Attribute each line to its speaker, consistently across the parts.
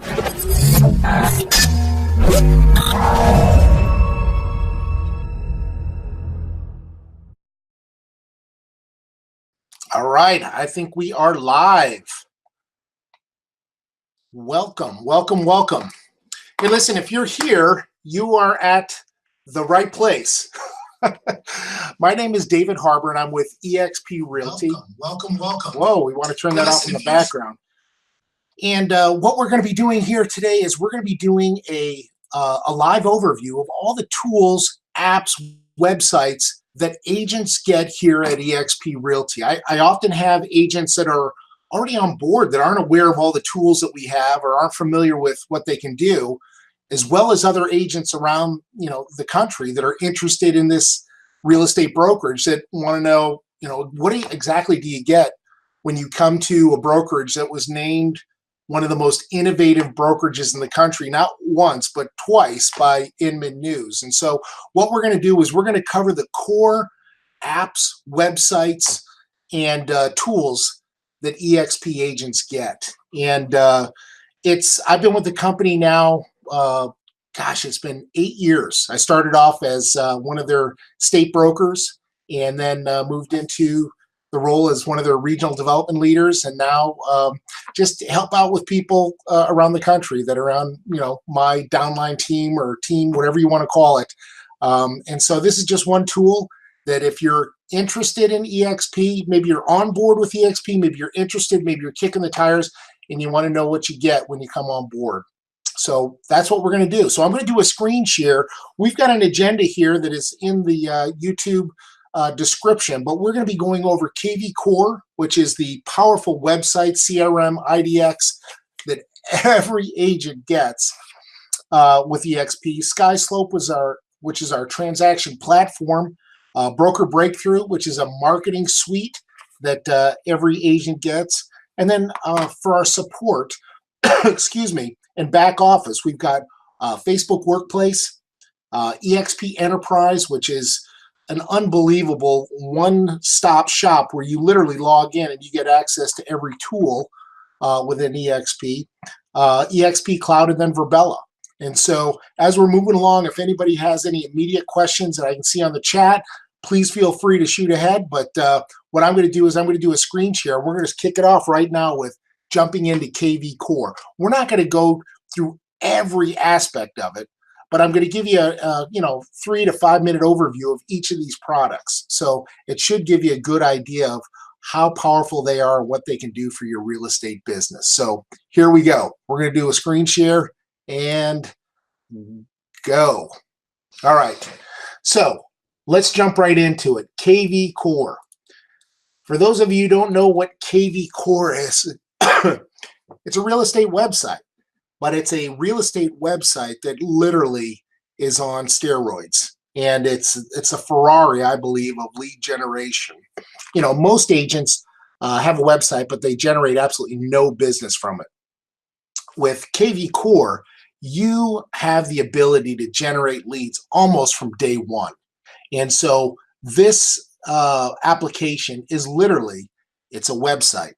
Speaker 1: All right, I think we are live. Welcome, welcome, welcome. Hey, listen, if you're here, you are at the right place. My name is David Harbour, and I'm with eXp Realty.
Speaker 2: Welcome.
Speaker 1: Whoa, we want to turn that off in the background. And what we're going to be doing here today is we're going to be doing a live overview of all the tools, apps, websites that agents get here at eXp Realty. I often have agents that are already on board that aren't aware of all the tools that we have or aren't familiar with what they can do, as well as other agents around the country that are interested in this real estate brokerage that want to know, what exactly do you get when you come to a brokerage that was named one of the most innovative brokerages in the country, not once, but twice by Inman News. And so what we're going to do is we're going to cover the core apps, websites, and tools that eXp agents get. And I've been with the company now, it's been 8 years. I started off as one of their state brokers and then moved into the role as one of their regional development leaders, and now just help out with people around the country that are on, my downline team or team, whatever you want to call it. And so this is just one tool that if you're interested in eXp, maybe you're on board with eXp, maybe you're interested, maybe you're kicking the tires and you want to know what you get when you come on board. So that's what we're going to do. So I'm going to do a screen share. We've got an agenda here that is in the YouTube description, but we're going to be going over KVCore, which is the powerful website, CRM, IDX that every agent gets with eXp. Skyslope which is our transaction platform, Broker Breakthrough, which is a marketing suite that every agent gets, and then for our support, excuse me, and back office, we've got Facebook Workplace, Exp Enterprise, which is an unbelievable one-stop shop where you literally log in and you get access to every tool within eXp, Exp Cloud, and then Virbela. And so as we're moving along, if anybody has any immediate questions that I can see on the chat, please feel free to shoot ahead. But what I'm going to do is I'm going to do a screen share. We're going to kick it off right now with jumping into KVCore. We're not going to go through every aspect of it, but I'm going to give you a 3 to 5 minute overview of each of these products. So it should give you a good idea of how powerful they are and what they can do for your real estate business. So here we go. We're going to do a screen share and go. All right. So let's jump right into it. KVCore. For those of you who don't know what KVCore is, it's a real estate website. But it's a real estate website that literally is on steroids. And it's a Ferrari, I believe, of lead generation. Most agents have a website, but they generate absolutely no business from it. With KVCore, you have the ability to generate leads almost from day one. And so this application is literally, it's a website.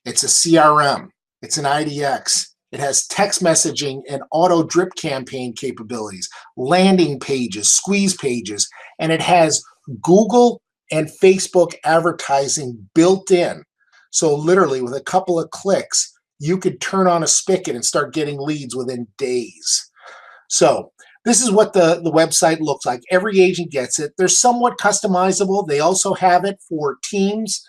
Speaker 1: It's a CRM. It's an IDX. It has text messaging and auto drip campaign capabilities, landing pages, squeeze pages, and it has Google and Facebook advertising built in. So literally with a couple of clicks, you could turn on a spigot and start getting leads within days. So this is what the website looks like. Every agent gets it. They're somewhat customizable. They also have it for teams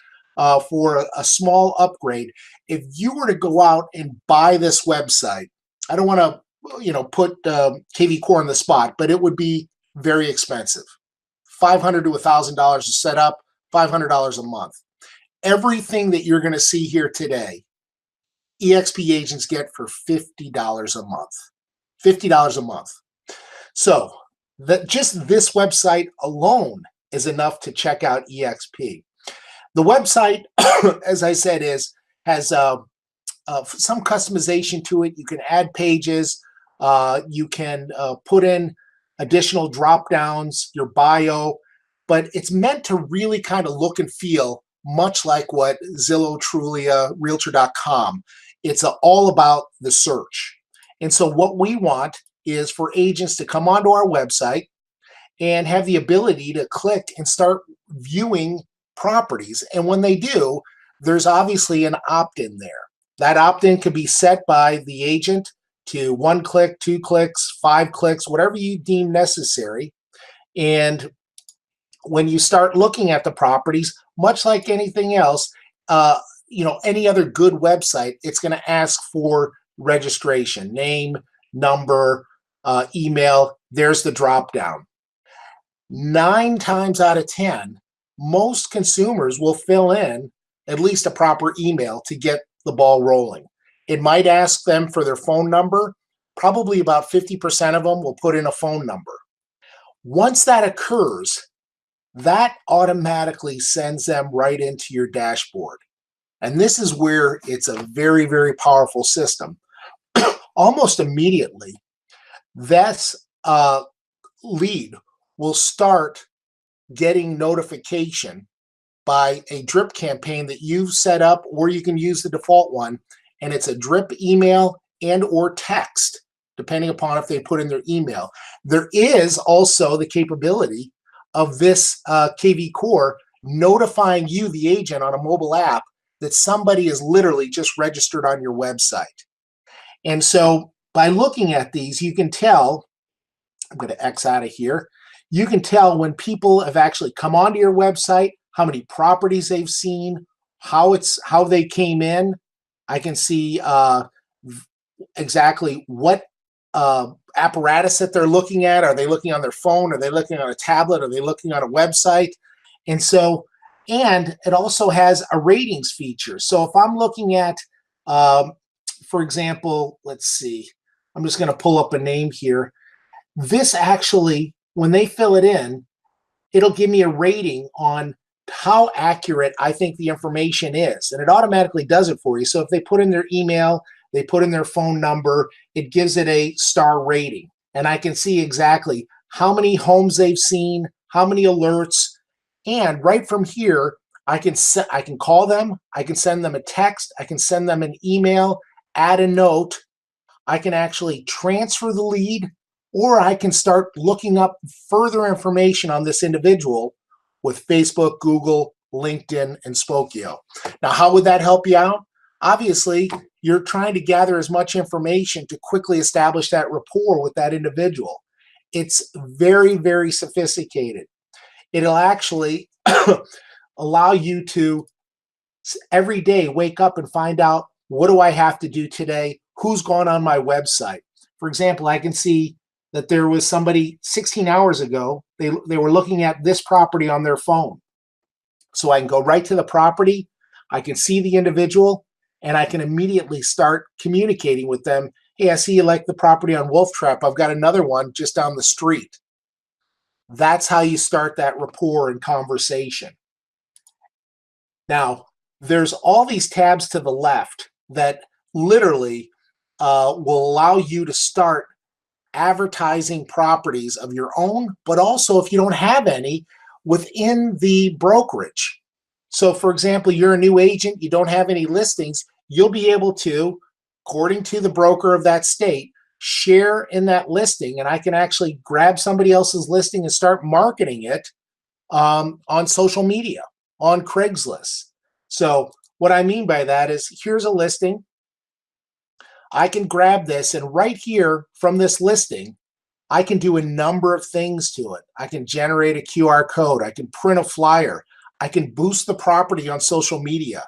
Speaker 1: for a small upgrade. If you were to go out and buy this website, I don't want to, put KVCore on the spot, but it would be very expensive. $500 to $1,000 to set up, $500 a month. Everything that you're going to see here today, eXp agents get for $50 a month. $50 a month. So just this website alone is enough to check out eXp. The website, as I said, has some customization to it. You can add pages. You can put in additional drop downs, your bio, but it's meant to really kind of look and feel much like what Zillow, Trulia, Realtor.com. It's all about the search. And so what we want is for agents to come onto our website and have the ability to click and start viewing properties. And when they do, there's obviously an opt-in there. That opt-in could be set by the agent to 1 click, 2 clicks, 5 clicks, whatever you deem necessary. And when you start looking at the properties, much like anything else, any other good website, it's going to ask for registration, name, number, email. There's the drop down. 9 times out of 10, most consumers will fill in at least a proper email to get the ball rolling. It might ask them for their phone number. Probably about 50% of them will put in a phone number. Once that occurs, that automatically sends them right into your dashboard. And this is where it's a very, very powerful system. Almost immediately, this lead will start getting notification by a drip campaign that you've set up, or you can use the default one, and it's a drip email and or text, depending upon if they put in their email. There is also the capability of this KVCore notifying you, the agent, on a mobile app that somebody is literally just registered on your website. And so by looking at these, you can tell, I'm going to X out of here, you can tell when people have actually come onto your website, how many properties they've seen, how they came in. I can see exactly what apparatus that they're looking at. Are they looking on their phone? Are they looking on a tablet? Are they looking on a website? And it also has a ratings feature. So if I'm looking at, for example, let's see, I'm just going to pull up a name here. This actually, when they fill it in, it'll give me a rating on how accurate I think the information is. And it automatically does it for you. So if they put in their email, they put in their phone number, it gives it a star rating. And I can see exactly how many homes they've seen, how many alerts. And right from here, I can call them, I can send them a text, I can send them an email, add a note. I can actually transfer the lead, or I can start looking up further information on this individual with Facebook, Google, LinkedIn, and Spokio. Now, how would that help you out? Obviously, you're trying to gather as much information to quickly establish that rapport with that individual. It's very, very sophisticated. It'll actually allow you to every day wake up and find out, what do I have to do today? Who's gone on my website? For example, I can see that there was somebody 16 hours ago, they were looking at this property on their phone. So I can go right to the property, I can see the individual, and I can immediately start communicating with them. Hey, I see you like the property on Wolf Trap. I've got another one just down the street. That's how you start that rapport and conversation. Now, there's all these tabs to the left that literally will allow you to start advertising properties of your own, but also if you don't have any, within the brokerage. So for example, you're a new agent, you don't have any listings, you'll be able to, according to the broker of that state, share in that listing, and I can actually grab somebody else's listing and start marketing it on social media, on Craigslist. So what I mean by that is, here's a listing. I can grab this, and right here from this listing, I can do a number of things to it. I can generate a QR code. I can print a flyer. I can boost the property on social media.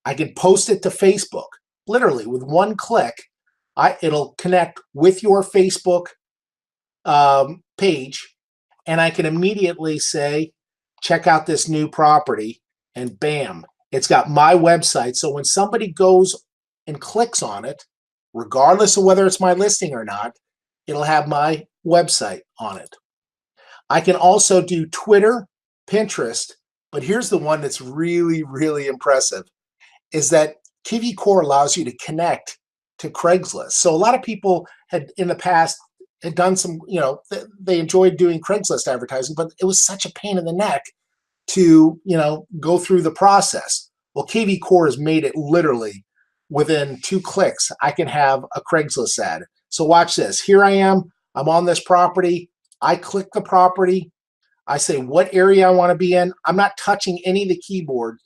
Speaker 1: I can post it to Facebook. Literally, with one click, it'll connect with your Facebook page, and I can immediately say, check out this new property, and bam, it's got my website. So when somebody goes and clicks on it, regardless of whether it's my listing or not, it'll have my website on it. I can also do Twitter, Pinterest, but here's the one that's really, really impressive, is that KVCore allows you to connect to Craigslist. So a lot of people had in the past had done some, they enjoyed doing Craigslist advertising, but it was such a pain in the neck to, go through the process. Well, KVCore has made it literally within 2 clicks. I can have a Craigslist ad. So watch this. Here I am. I'm on this property. I click the property. I say what area I want to be in. I'm not touching any of the keyboard.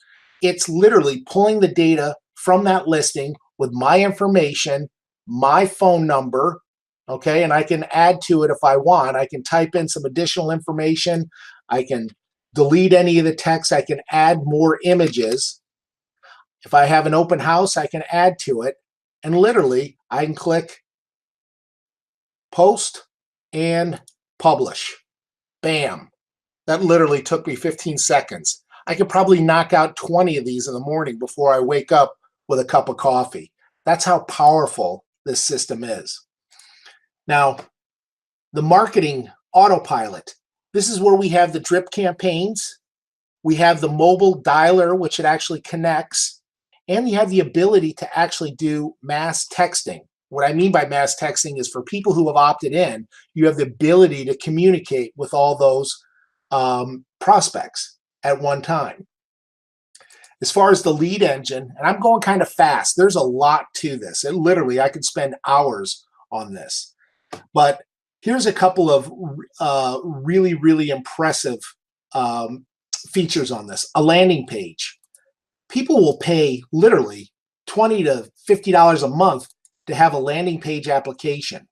Speaker 1: It's literally pulling the data from that listing with my information, my phone number, okay? And I can add to it if I want. I can type in some additional information. I can delete any of the text. I can add more images. If I have an open house, I can add to it. And literally, I can click post and publish. Bam. That literally took me 15 seconds. I could probably knock out 20 of these in the morning before I wake up with a cup of coffee. That's how powerful this system is. Now, the marketing autopilot. This is where we have the drip campaigns. We have the mobile dialer, which it actually connects. And you have the ability to actually do mass texting. What I mean by mass texting is for people who have opted in, you have the ability to communicate with all those prospects at one time. As far as the lead engine, and I'm going kind of fast, there's a lot to this. And literally, I could spend hours on this. But here's a couple of really, really impressive features on this. A landing page. People will pay literally $20 to $50 a month to have a landing page application.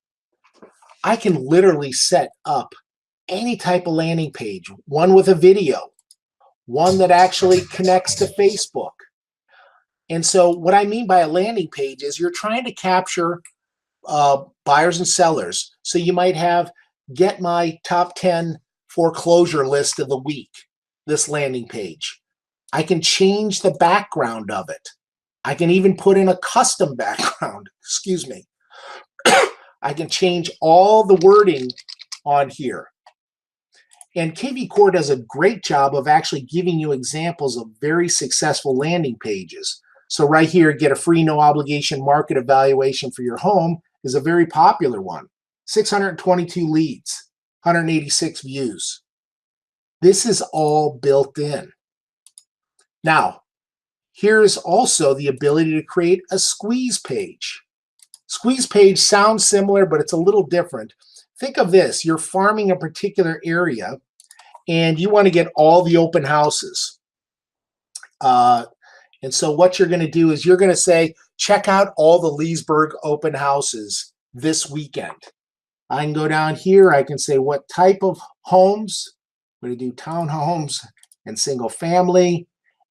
Speaker 1: I can literally set up any type of landing page, one with a video, one that actually connects to Facebook. And so what I mean by a landing page is you're trying to capture buyers and sellers. So you might have get my top 10 foreclosure list of the week, this landing page. I can change the background of it. I can even put in a custom background, excuse me. I can change all the wording on here. And KVCore does a great job of actually giving you examples of very successful landing pages. So right here, get a free no obligation market evaluation for your home is a very popular one. 622 leads, 186 views. This is all built in. Now, here's also the ability to create a squeeze page. Squeeze page sounds similar, but it's a little different. Think of this. You're farming a particular area, and you want to get all the open houses. And so what you're going to do is you're going to say, check out all the Leesburg open houses this weekend. I can go down here. I can say what type of homes. I'm going to do townhomes and single family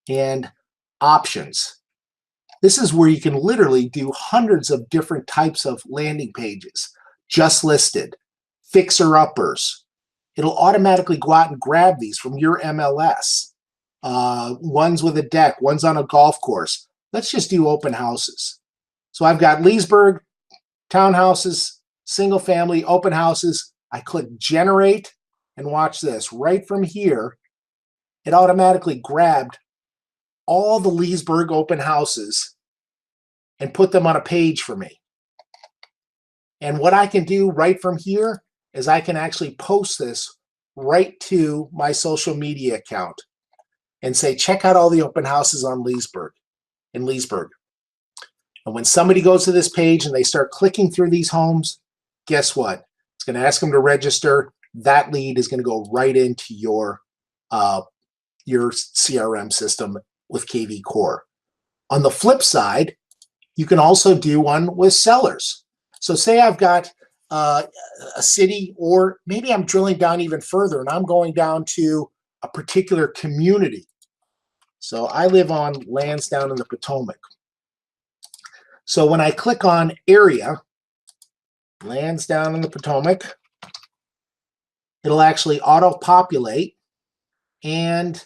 Speaker 1: and options. This is where you can literally do hundreds of different types of landing pages, just listed, fixer-uppers. It'll automatically go out and grab these from your MLS. One's with a deck, one's on a golf course. Let's just do open houses. So I've got Leesburg, townhouses, single family, open houses. I click generate and watch this. Right from here, it automatically grabbed all the Leesburg open houses and put them on a page for me. And what I can do right from here is I can actually post this right to my social media account and say, check out all the open houses on Leesburg, in Leesburg. And when somebody goes to this page and they start clicking through these homes, guess what? It's going to ask them to register. That lead is going to go right into your CRM system with KVCore. On the flip side, you can also do one with sellers. So say I've got a city, or maybe I'm drilling down even further and I'm going down to a particular community. So I live on lands down in the Potomac. So when I click on area, lands down in the Potomac, it'll actually auto-populate, and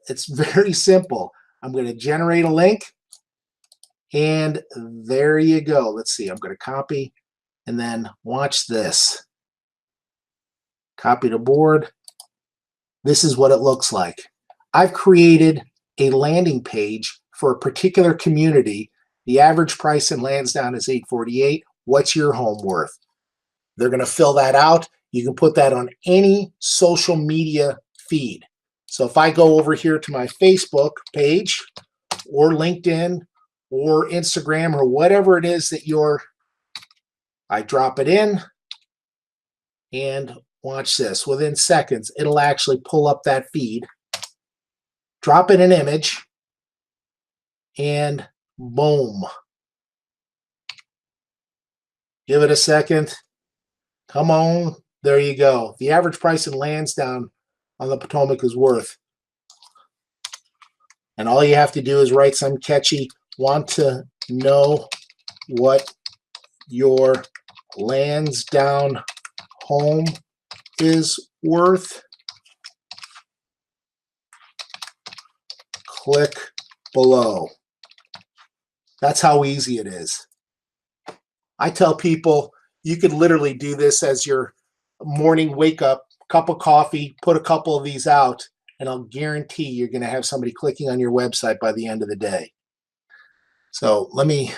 Speaker 1: it's very simple. I'm going to generate a link, and there you go. Let's see. I'm going to copy, and then watch this. Copy to board. This is what it looks like. I've created a landing page for a particular community. The average price in Lansdowne is $848. What's your home worth? They're going to fill that out. You can put that on any social media feed. So if I go over here to my Facebook page or LinkedIn or Instagram or whatever it is that you're I drop it in, and watch this. Within seconds, it'll actually pull up that feed, drop in an image, and boom. Give it a second. Come on. There you go. The average price in Lansdowne on the Potomac is worth. And all you have to do is write some catchy, want to know what your Lansdowne home is worth. Click below. That's how easy it is. I tell people you could literally do this as your morning wake up, cup of coffee, put a couple of these out, and I'll guarantee you're going to have somebody clicking on your website by the end of the day. So let me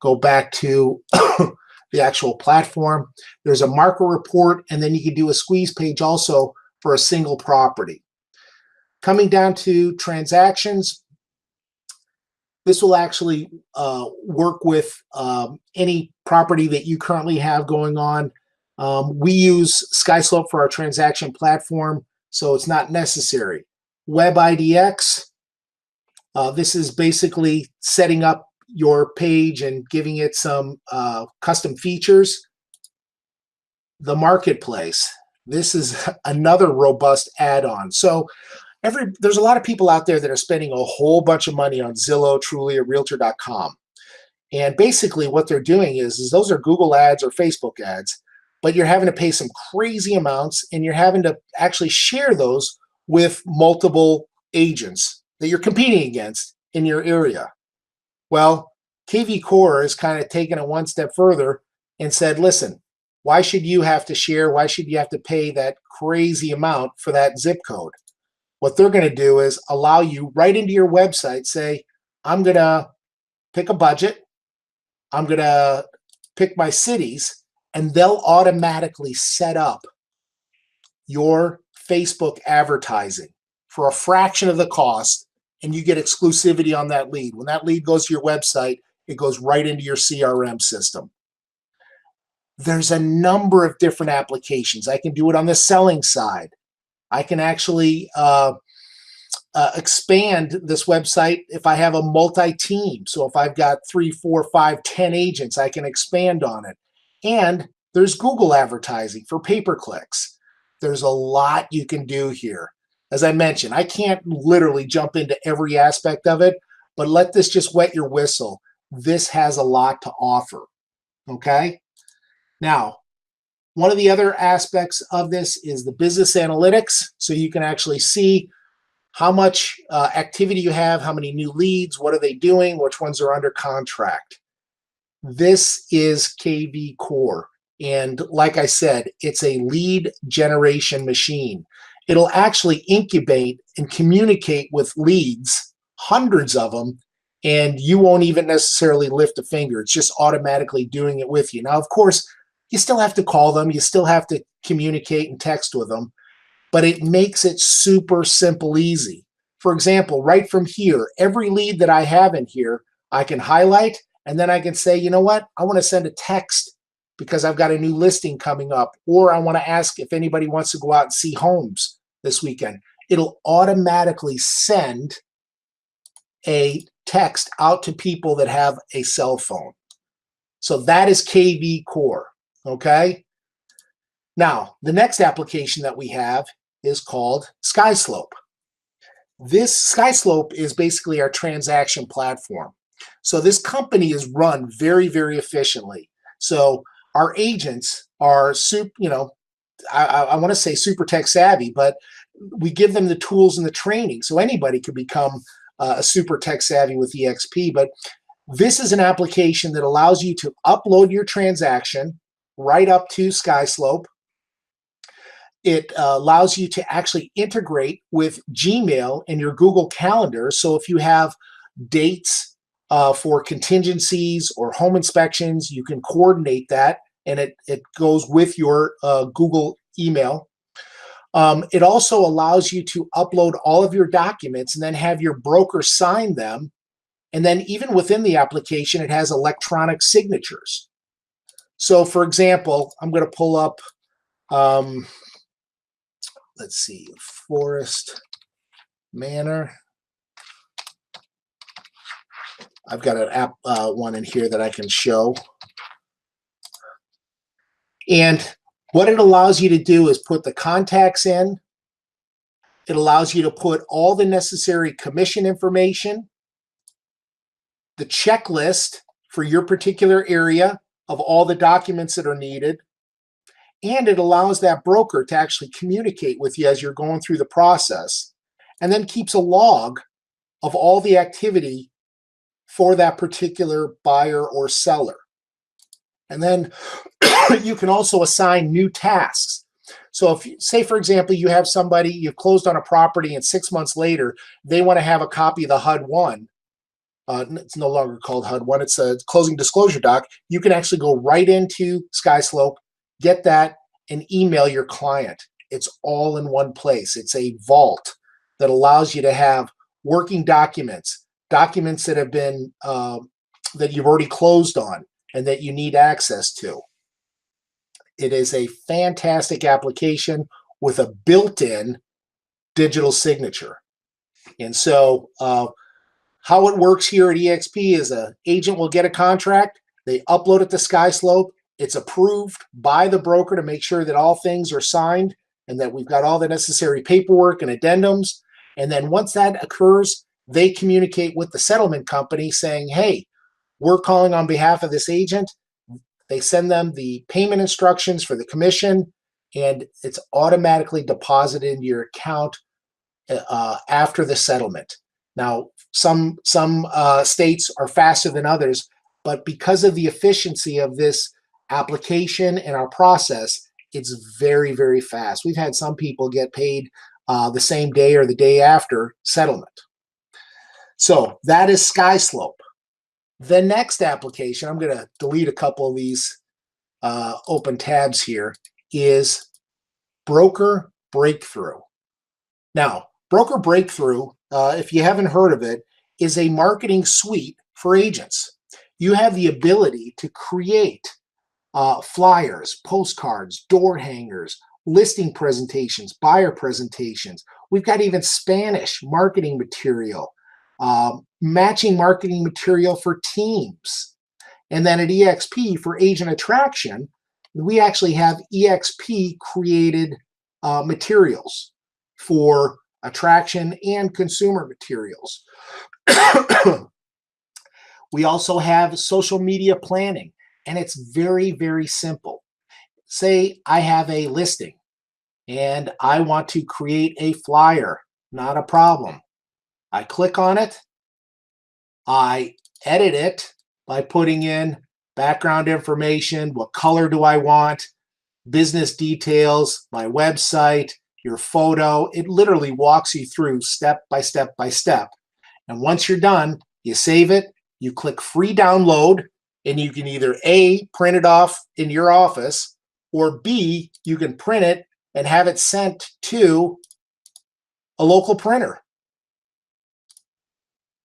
Speaker 1: go back to the actual platform. There's a market report, and then you can do a squeeze page also for a single property. Coming down to transactions, this will actually work with any property that you currently have going on. We use Skyslope for our transaction platform, so it's not necessary. Web IDX, this is basically setting up your page and giving it some custom features. The marketplace, this is another robust add-on. So there's a lot of people out there that are spending a whole bunch of money on Zillow, Truly, or Realtor.com. And basically what they're doing is those are Google ads or Facebook ads, but you're having to pay some crazy amounts, and you're having to actually share those with multiple agents that you're competing against in your area. Well, KVCore has kind of taken it one step further and said, listen, why should you have to share? Why should you have to pay that crazy amount for that zip code? What they're going to do is allow you right into your website, say, I'm going to pick a budget, I'm going to pick my cities, and they'll automatically set up your Facebook advertising for a fraction of the cost, and you get exclusivity on that lead. When that lead goes to your website, it goes right into your CRM system. There's a number of different applications. I can do it on the selling side. I can actually expand this website if I have a multi-team. So if I've got 3, 4, 5, 10 agents, I can expand on it. And there's Google advertising for pay-per-clicks. There's a lot you can do here. As I mentioned, I can't literally jump into every aspect of it, but let this just wet your whistle. This has a lot to offer, okay? Now, one of the other aspects of this is the business analytics. So you can actually see how much activity you have, how many new leads, what are they doing, which ones are under contract. This is KVCore. And like I said, it's a lead generation machine. It'll actually incubate and communicate with leads, hundreds of them, and you won't even necessarily lift a finger. It's just automatically doing it with you. Now, of course, you still have to call them. You still have to communicate and text with them, but it makes it super simple, easy. For example, right from here, every lead that I have in here, I can highlight, and then I can say, you know what? I want to send a text because I've got a new listing coming up, or I want to ask if anybody wants to go out and see homes this weekend. It'll automatically send a text out to people that have a cell phone. So that is KVCore, okay? Now, the next application that we have is called Skyslope. This Skyslope is basically our transaction platform. So this company is run very, very efficiently. So our agents are I want to say super tech savvy, but we give them the tools and the training. So anybody could become a super tech savvy with eXp, but this is an application that allows you to upload your transaction right up to Skyslope. It allows you to actually integrate with Gmail and your Google Calendar. So if you have dates for contingencies or home inspections, you can coordinate that, and it goes with your Google email. It also allows you to upload all of your documents and then have your broker sign them. And then even within the application, it has electronic signatures. So for example, I'm going to pull up, let's see, Forest Manor. I've got an app one in here that I can show. And what it allows you to do is put the contacts in. It allows you to put all the necessary commission information, the checklist for your particular area of all the documents that are needed, and it allows that broker to actually communicate with you as you're going through the process, and then keeps a log of all the activity for that particular buyer or seller. And then you can also assign new tasks. So if, say, for example, you have somebody, you've closed on a property and 6 months later, they want to have a copy of the HUD-1. It's no longer called HUD-1. It's a closing disclosure doc. You can actually go right into Skyslope, get that, and email your client. It's all in one place. It's a vault that allows you to have working documents, documents that have been, that you've already closed on and that you need access to. It is a fantastic application with a built-in digital signature. And so how it works here at eXp is an agent will get a contract, they upload it to Skyslope, it's approved by the broker to make sure that all things are signed and that we've got all the necessary paperwork and addendums. And then once that occurs, they communicate with the settlement company saying, hey, we're calling on behalf of this agent. They send them the payment instructions for the commission, and it's automatically deposited into your account after the settlement. Now, some states are faster than others, but because of the efficiency of this application and our process, it's very, very fast. We've had some people get paid the same day or the day after settlement. So that is Skyslope. The next application, I'm going to delete a couple of these open tabs here, is Broker Breakthrough. Now, Broker Breakthrough, if you haven't heard of it, is a marketing suite for agents. You have the ability to create flyers, postcards, door hangers, listing presentations, buyer presentations. We've got even Spanish marketing material, matching marketing material for teams. And then at eXp for agent attraction, we actually have eXp created materials for attraction and consumer materials. We also have social media planning, and it's very, very simple. Say I have a listing and I want to create a flyer, not a problem. I click on it, I edit it by putting in background information, what color do I want, business details, my website, your photo. It literally walks you through step by step by step. And once you're done, you save it, you click free download, and you can either A, print it off in your office, or B, you can print it and have it sent to a local printer.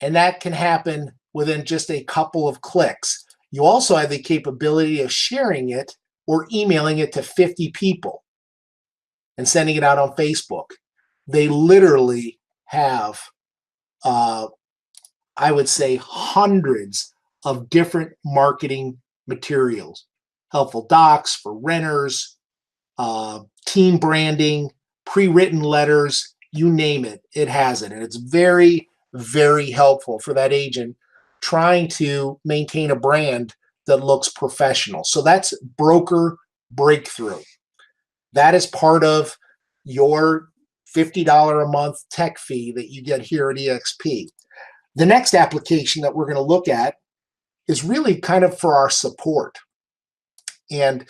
Speaker 1: And that can happen within just a couple of clicks. You also have the capability of sharing it or emailing it to 50 people and sending it out on Facebook. They literally have, I would say, hundreds of different marketing materials, helpful docs for renters, team branding, pre-written letters, you name it, it has it. And it's very, very helpful for that agent trying to maintain a brand that looks professional. So that's Broker Breakthrough. That is part of your $50 a month tech fee that you get here at eXp. The next application that we're going to look at is really kind of for our support. And,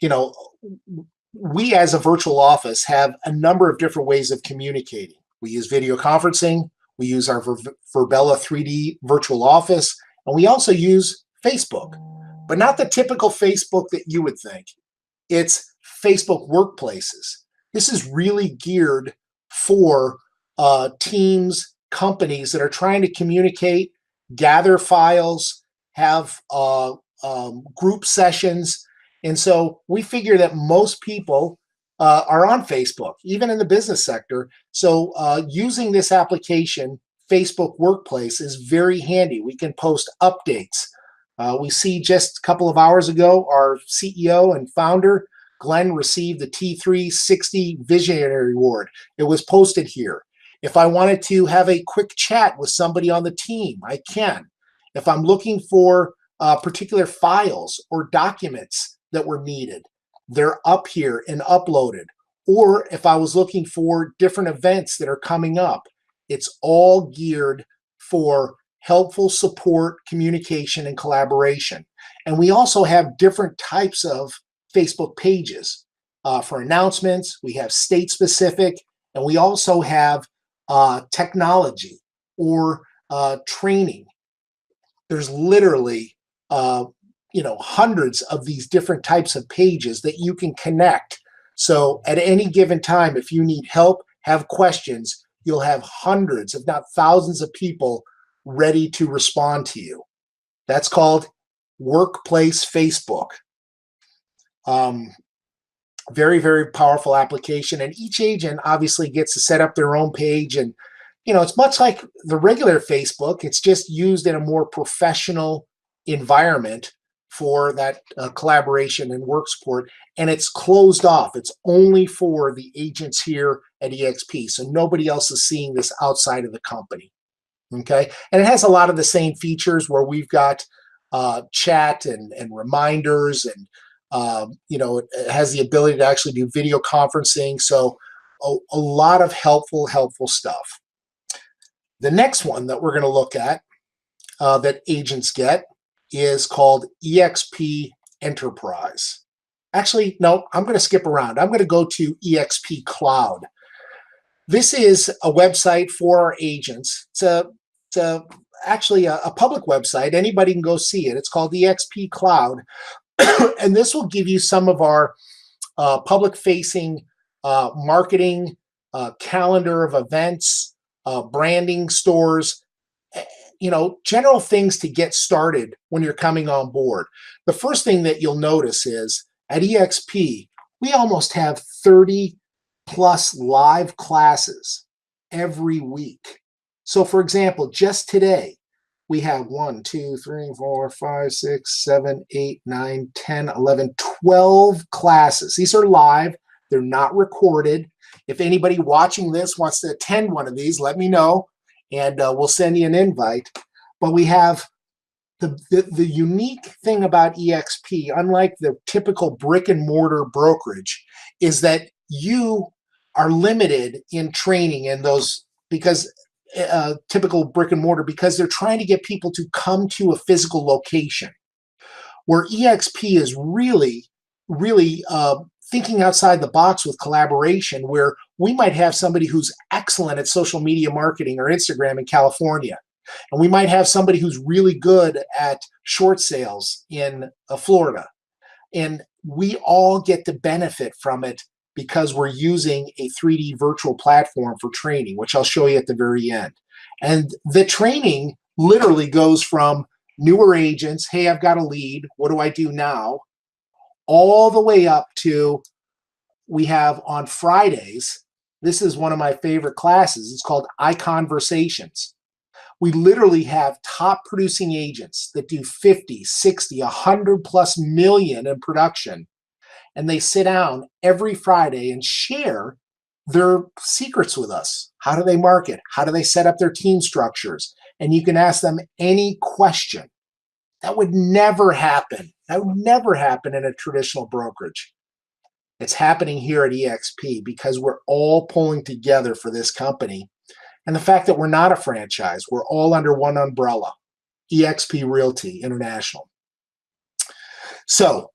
Speaker 1: you know, we as a virtual office have a number of different ways of communicating. We use video conferencing, we use our Virbela 3D virtual office, and we also use Facebook, but not the typical Facebook that you would think. It's Facebook workplaces. This is really geared for teams, companies that are trying to communicate, gather files, have group sessions. And so we figure that most people are on Facebook, even in the business sector. So using this application, Facebook Workplace, is very handy. We can post updates. We see just a couple of hours ago, our CEO and founder, Glenn, received the T360 Visionary Award. It was posted here. If I wanted to have a quick chat with somebody on the team, I can. If I'm looking for particular files or documents that were needed, they're up here and uploaded. Or if I was looking for different events that are coming up, it's all geared for helpful support, communication, and collaboration. And we also have different types of Facebook pages for announcements. We have state specific, and we also have technology or training. There's literally hundreds of these different types of pages that you can connect. So at any given time, if you need help, have questions, you'll have hundreds, if not thousands of people ready to respond to you. That's called Workplace Facebook. Very, very powerful application. And each agent obviously gets to set up their own page. And, it's much like the regular Facebook. It's just used in a more professional environment for that collaboration and work support. And it's closed off. It's only for the agents here at eXp. So nobody else is seeing this outside of the company. Okay. And it has a lot of the same features where we've got chat and reminders, and it has the ability to actually do video conferencing. So a lot of helpful stuff. The next one that we're going to look at that agents get is called Exp Enterprise. Actually, no, I'm going to skip around. I'm going to go to Exp Cloud. This is a website for our agents. It's actually a public website. Anybody can go see it. It's called Exp Cloud. And this will give you some of our public-facing marketing, calendar of events, branding stores, general things to get started when you're coming on board. The first thing that you'll notice is at eXp, we almost have 30 plus live classes every week. So for example, just today, we have 1, 2, 3, 4, 5, 6, 7, 8, 9, 10, 11, 12 classes. These are live. They're not recorded. If anybody watching this wants to attend one of these, let me know, and we'll send you an invite. But we have the unique thing about eXp, unlike the typical brick and mortar brokerage, is that you are limited in training in those, because typical brick and mortar, because they're trying to get people to come to a physical location. Where eXp is really thinking outside the box with collaboration, where we might have somebody who's excellent at social media marketing or Instagram in California, and we might have somebody who's really good at short sales in Florida, and we all get to benefit from it because we're using a 3D virtual platform for training, which I'll show you at the very end. And the training literally goes from newer agents, hey, I've got a lead, what do I do now? All the way up to, we have on Fridays, this is one of my favorite classes, it's called iConversations. We literally have top producing agents that do 50, 60, 100 plus million in production. And they sit down every Friday and share their secrets with us. How do they market? How do they set up their team structures? And you can ask them any question. That would never happen. That would never happen in a traditional brokerage. It's happening here at eXp because we're all pulling together for this company. And the fact that we're not a franchise, we're all under one umbrella, eXp Realty International. So,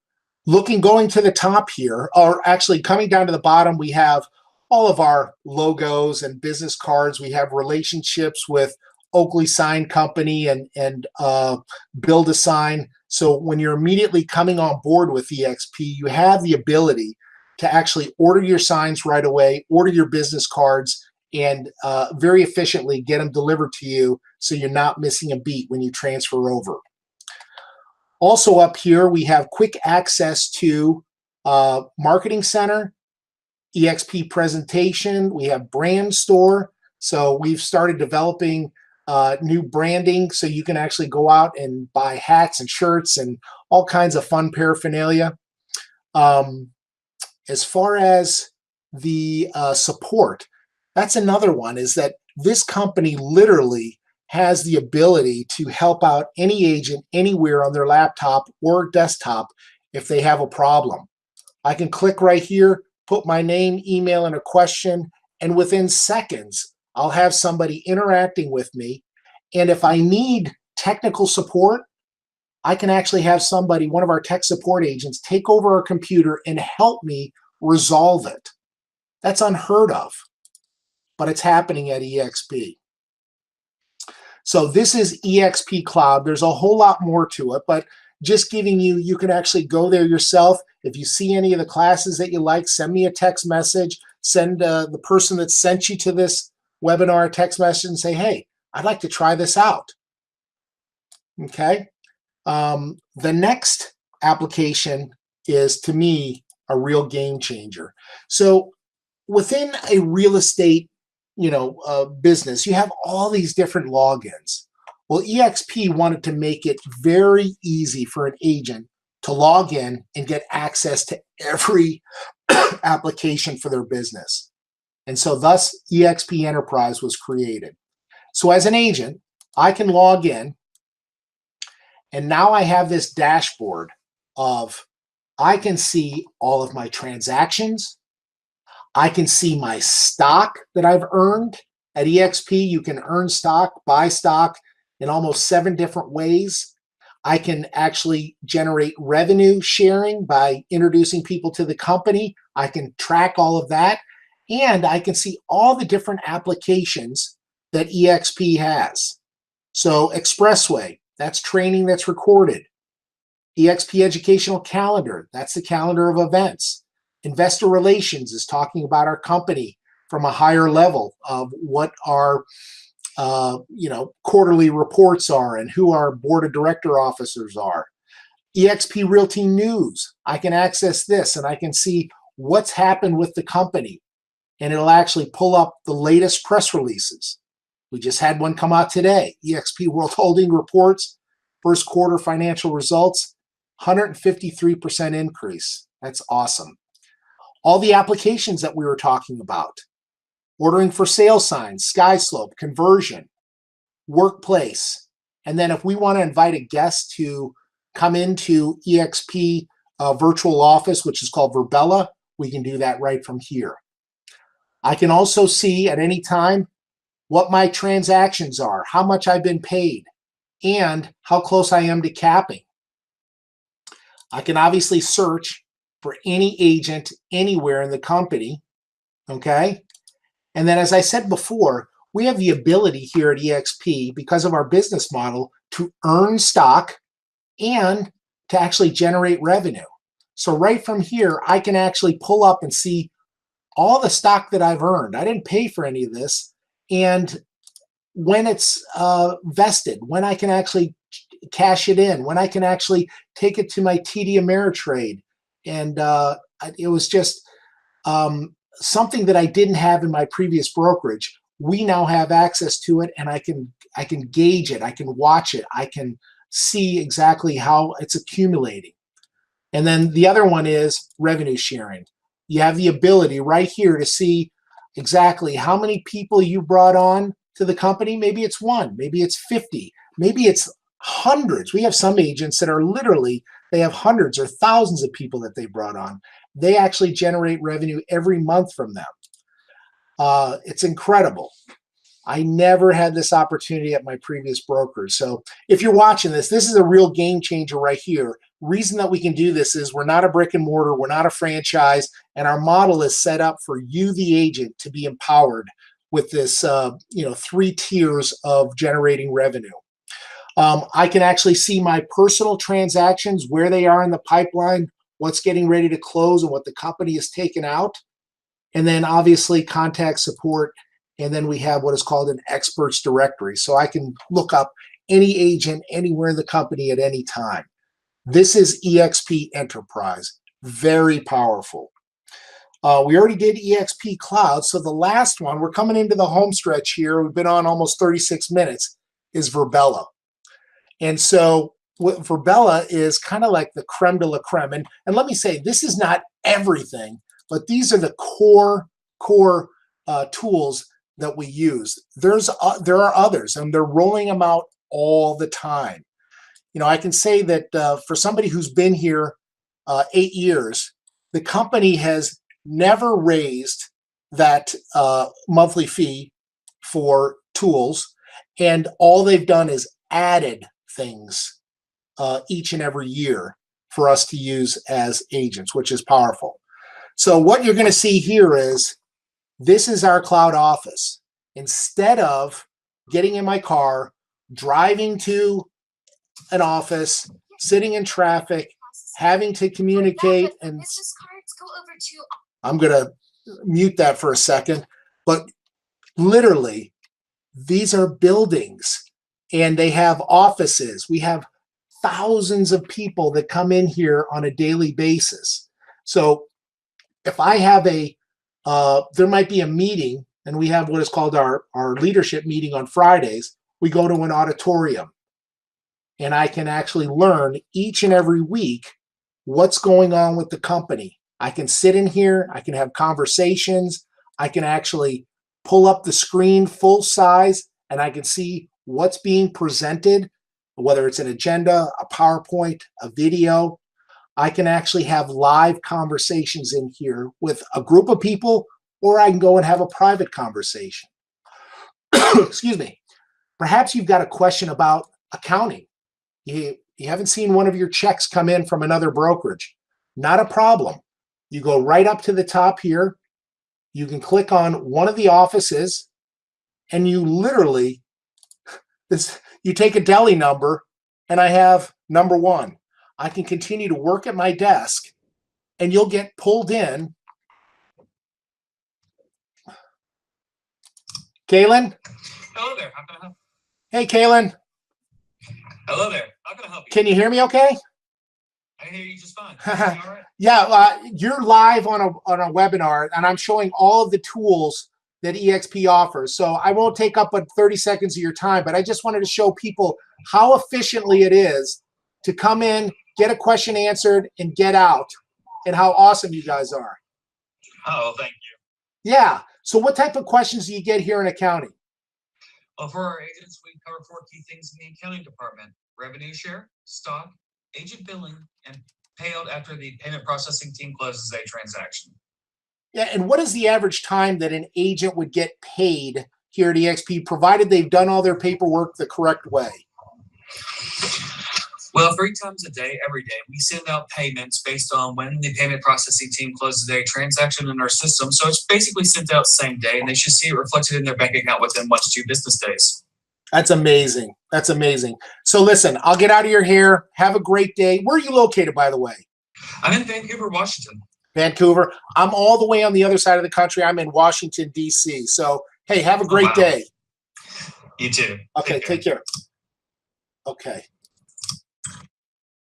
Speaker 1: going to the top here, or actually coming down to the bottom, we have all of our logos and business cards. We have relationships with Oakley Sign Company and Build a Sign. So when you're immediately coming on board with eXp, you have the ability to actually order your signs right away, order your business cards, and very efficiently get them delivered to you so you're not missing a beat when you transfer over. Also up here, we have quick access to Marketing Center, eXp Presentation. We have Brand Store. So we've started developing new branding so you can actually go out and buy hats and shirts and all kinds of fun paraphernalia. As far as the support, that's another one, is that this company literally has the ability to help out any agent anywhere on their laptop or desktop if they have a problem. I can click right here, put my name, email, and a question, and within seconds, I'll have somebody interacting with me. And if I need technical support, I can actually have somebody, one of our tech support agents, take over our computer and help me resolve it. That's unheard of, but it's happening at eXp. So this is eXp Cloud. There's a whole lot more to it, but just giving you, you can actually go there yourself. If you see any of the classes that you like, send me a text message. Send the person that sent you to this webinar a text message and say, hey, I'd like to try this out. Okay. The next application is, to me, a real game changer. So within a real estate business, you have all these different logins. Well, eXp wanted to make it very easy for an agent to log in and get access to every application for their business. And so thus Exp Enterprise was created. So as an agent, I can log in, and now I have this dashboard of, I can see all of my transactions. I can see my stock that I've earned. At eXp, you can earn stock, buy stock in almost 7 different ways. I can actually generate revenue sharing by introducing people to the company. I can track all of that. And I can see all the different applications that eXp has. So Expressway, that's training that's recorded. eXp Educational Calendar, that's the calendar of events. Investor Relations is talking about our company from a higher level of what our quarterly reports are and who our board of director officers are. eXp Realty News, I can access this and I can see what's happened with the company, and it'll actually pull up the latest press releases. We just had one come out today. eXp World Holding reports first quarter financial results, 153% increase. That's awesome. All the applications that we were talking about: ordering for sale signs, Skyslope, conversion, workplace. And then if we want to invite a guest to come into eXp virtual office, which is called Virbela, we can do that right from here. I can also see at any time what my transactions are, how much I've been paid, and how close I am to capping. I can obviously search for any agent anywhere in the company, okay? And then, as I said before, we have the ability here at eXp, because of our business model, to earn stock and to actually generate revenue. So right from here, I can actually pull up and see all the stock that I've earned. I didn't pay for any of this. And when it's vested, when I can actually cash it in, when I can actually take it to my TD Ameritrade. And it was just something that I didn't have in my previous brokerage. We now have access to it, and I can gauge it, I can watch it, I can see exactly how it's accumulating. And then the other one is revenue sharing. You have the ability right here to see exactly how many people you brought on to the company. Maybe it's 1, maybe it's 50, maybe it's hundreds. We have some agents that are literally, they have hundreds or thousands of people that they brought on. They actually generate revenue every month from them. It's incredible. I never had this opportunity at my previous brokers. So if you're watching this, this is a real game changer right here. Reason that we can do this is we're not a brick and mortar, we're not a franchise, and our model is set up for you, the agent, to be empowered with this 3 tiers of generating revenue. I can actually see my personal transactions, where they are in the pipeline, what's getting ready to close, and what the company has taken out. And then obviously contact support. And then we have what is called an experts directory. So I can look up any agent anywhere in the company at any time. This is Exp Enterprise. Very powerful. We already did Exp Cloud, so the last one, we're coming into the home stretch here, we've been on almost 36 minutes, is Virbela. And so what Virbela is kind of like the creme de la creme. And let me say, this is not everything, but these are the core tools that we use. There are others, and they're rolling them out all the time. You know, I can say that for somebody who's been here 8 years, the company has never raised that monthly fee for tools, and all they've done is added things each and every year for us to use as agents, which is powerful. So what you're going to see here is, this is our cloud office. Instead of getting in my car, driving to an office, sitting in traffic, having to communicate, and I'm going to mute that for a second, but literally, these are buildings and they have offices. We have thousands of people that come in here on a daily basis. So if I have there might be a meeting, and we have what is called our leadership meeting on Fridays. We go to an auditorium, and I can actually learn each and every week what's going on with the company. I can sit in here, I can have conversations, I can actually pull up the screen full size, and I can see what's being presented, whether it's an agenda, a PowerPoint, a video. I can actually have live conversations in here with a group of people, or I can go and have a private conversation. Excuse me. Perhaps you've got a question about accounting. You haven't seen one of your checks come in from another brokerage. Not a problem. You go right up to the top here. You can click on one of the offices, and you literally, you take a deli number, and I have number 1. I can continue to work at my desk, and you'll get pulled in. Kaylin?
Speaker 2: Hello there. How can I help?
Speaker 1: Hey, Kaylin.
Speaker 2: Hello there. How can I help you?
Speaker 1: Can you hear me okay?
Speaker 2: I hear you just fine. You all right?
Speaker 1: Yeah, you're live on a webinar, and I'm showing all of the tools that eXp offers. So I won't take up but 30 seconds of your time, but I just wanted to show people how efficiently it is to come in, get a question answered, and get out, and how awesome you guys are.
Speaker 2: Oh, thank you.
Speaker 1: Yeah. So what type of questions do you get here in accounting?
Speaker 2: Well, for our agents, we cover 4 key things in the accounting department: revenue share, stock, agent billing, and payout after the payment processing team closes a transaction.
Speaker 1: Yeah, and what is the average time that an agent would get paid here at eXp, provided they've done all their paperwork the correct way?
Speaker 2: Well, 3 times a day, every day, we send out payments based on when the payment processing team closes a transaction in our system. So it's basically sent out same day, and they should see it reflected in their bank account within 1 to 2 business days.
Speaker 1: That's amazing. That's amazing. So listen, I'll get out of your hair. Have a great day. Where are you located, by the way?
Speaker 2: I'm in Vancouver, Washington.
Speaker 1: Vancouver. I'm all the way on the other side of the country. I'm in Washington, D.C. So, hey, have a great day.
Speaker 2: You too.
Speaker 1: Okay, take care. Okay.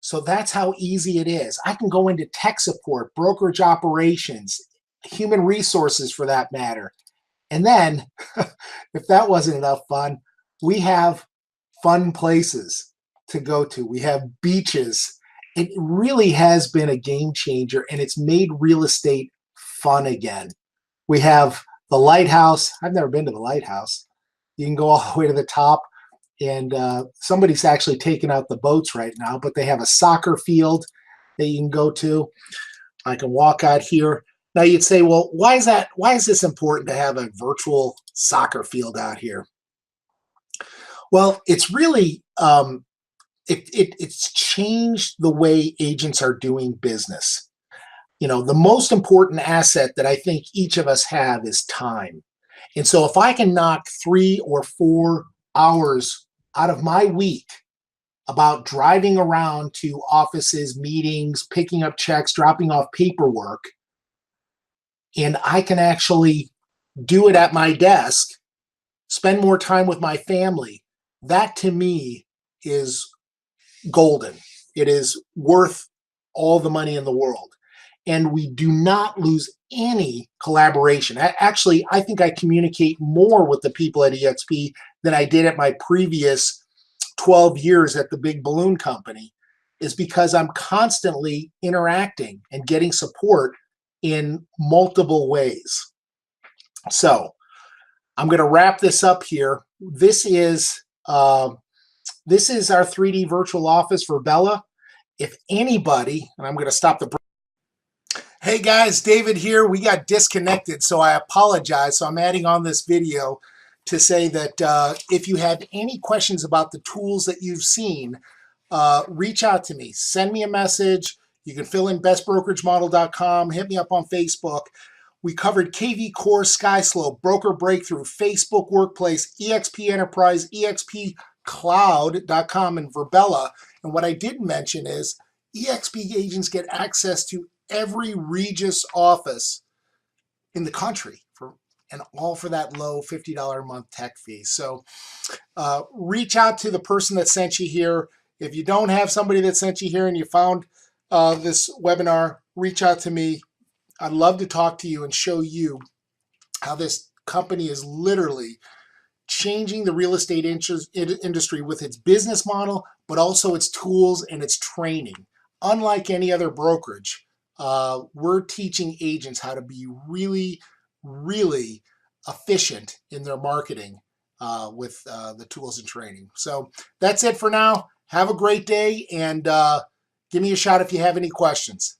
Speaker 1: So that's how easy it is. I can go into tech support, brokerage operations, human resources for that matter. And then, if that wasn't enough fun, we have fun places to go to. We have beaches. It really has been a game changer, and it's made real estate fun again. We have the lighthouse. I've never been to the lighthouse. You can go all the way to the top. And somebody's actually taking out the boats right now, but they have a soccer field that you can go to. I can walk out here. Now you'd say, well, why is that? Why is this important to have a virtual soccer field out here? Well, it's really, it's changed the way agents are doing business. You know, the most important asset that I think each of us have is time. And so if I can knock 3 or 4 hours out of my week about driving around to offices, meetings, picking up checks, dropping off paperwork, and I can actually do it at my desk, spend more time with my family, that to me is golden. it is worth all the money in the world. And we do not lose any collaboration. Actually, I think I communicate more with the people at eXp than I did at my previous 12 years at the big balloon company, is because I'm constantly interacting and getting support in multiple ways. So I'm going to wrap this up here. This is our 3D virtual office, Virbela. If anybody, and I'm going to stop the. Hey guys, David here. We got disconnected, so I apologize. So I'm adding on this video to say that if you have any questions about the tools that you've seen, reach out to me. Send me a message. You can fill in bestbrokerage-model.com. Hit me up on Facebook. We covered KVCore, Skyslope, Broker Breakthrough, Facebook Workplace, Exp Enterprise, Exp Cloud.com, and Virbela. And what I didn't mention is eXp agents get access to every Regus office in the country, and all for that low $50 a month tech fee. So reach out to the person that sent you here. If you don't have somebody that sent you here and you found this webinar, reach out to me. I'd love to talk to you and show you how this company is literally changing the real estate industry with its business model, but also its tools and its training. Unlike any other brokerage, we're teaching agents how to be really, really efficient in their marketing with the tools and training. So that's it for now. Have a great day, and give me a shout if you have any questions.